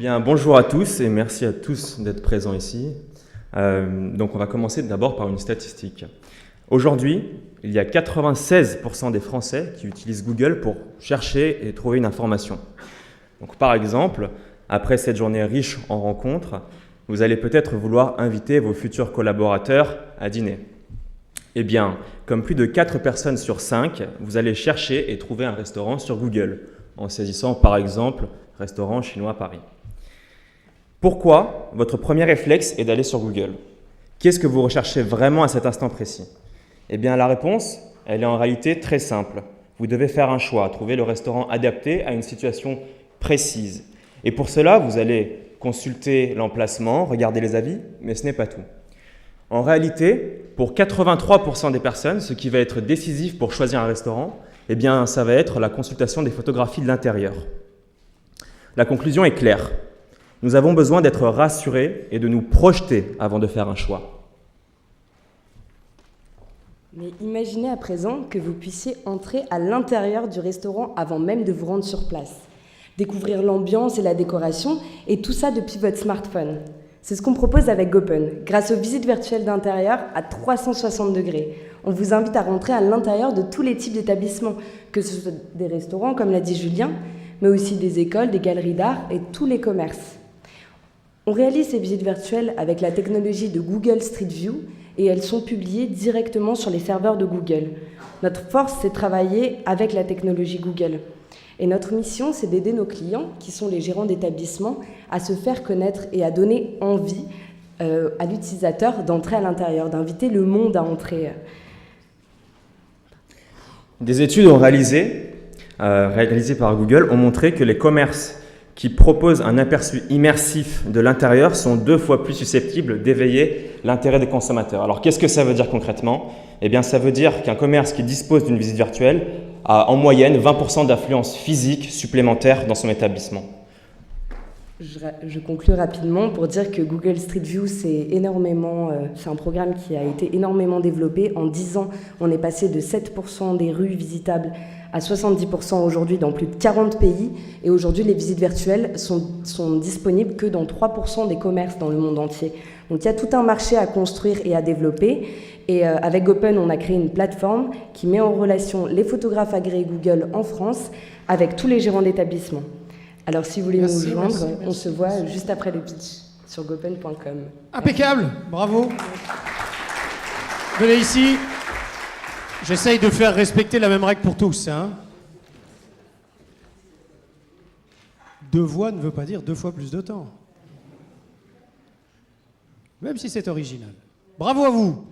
Bien, bonjour à tous et merci à tous d'être présents ici. Donc on va commencer d'abord par une statistique. Aujourd'hui, il y a 96% des Français qui utilisent Google pour chercher et trouver une information. Donc par exemple, après cette journée riche en rencontres, vous allez peut-être vouloir inviter vos futurs collaborateurs à dîner. Eh bien, comme plus de 4 personnes sur 5, vous allez chercher et trouver un restaurant sur Google, en saisissant par exemple « Restaurant chinois Paris ». Pourquoi votre premier réflexe est d'aller sur Google? Qu'est-ce que vous recherchez vraiment à cet instant précis? Eh bien, la réponse, elle est en réalité très simple. Vous devez faire un choix, trouver le restaurant adapté à une situation précise. Et pour cela, vous allez consulter l'emplacement, regarder les avis, mais ce n'est pas tout. En réalité, pour 83% des personnes, ce qui va être décisif pour choisir un restaurant, eh bien, ça va être la consultation des photographies de l'intérieur. La conclusion est claire. Nous avons besoin d'être rassurés et de nous projeter avant de faire un choix. Mais imaginez à présent que vous puissiez entrer à l'intérieur du restaurant avant même de vous rendre sur place. Découvrir l'ambiance et la décoration, et tout ça depuis votre smartphone. C'est ce qu'on propose avec GoPen. Grâce aux visites virtuelles d'intérieur à 360 degrés, on vous invite à rentrer à l'intérieur de tous les types d'établissements, que ce soit des restaurants, comme l'a dit Julien, mais aussi des écoles, des galeries d'art et tous les commerces. On réalise ces visites virtuelles avec la technologie de Google Street View et elles sont publiées directement sur les serveurs de Google. Notre force, c'est de travailler avec la technologie Google. Et notre mission, c'est d'aider nos clients, qui sont les gérants d'établissements, à se faire connaître et à donner envie à l'utilisateur d'entrer à l'intérieur, d'inviter le monde à entrer. Des études réalisées par Google ont montré que les commerces qui proposent un aperçu immersif de l'intérieur sont 2 fois plus susceptibles d'éveiller l'intérêt des consommateurs. Alors qu'est-ce que ça veut dire concrètement? Eh bien ça veut dire qu'un commerce qui dispose d'une visite virtuelle a en moyenne 20% d'influence physique supplémentaire dans son établissement. Je conclue rapidement pour dire que Google Street View, c'est un programme qui a été énormément développé. En 10 ans, on est passé de 7% des rues visitables à 70% aujourd'hui dans plus de 40 pays. Et aujourd'hui, les visites virtuelles sont disponibles que dans 3% des commerces dans le monde entier. Donc il y a tout un marché à construire et à développer. Et avec GoPen, on a créé une plateforme qui met en relation les photographes agréés Google en France avec tous les gérants d'établissements. Alors si vous voulez nous joindre, on se voit juste après le pitch sur gopen.com. Impeccable, bravo. Venez ici. J'essaye de faire respecter la même règle pour tous. 2 voix ne veut pas dire 2 fois plus de temps. Même si c'est original. Bravo à vous.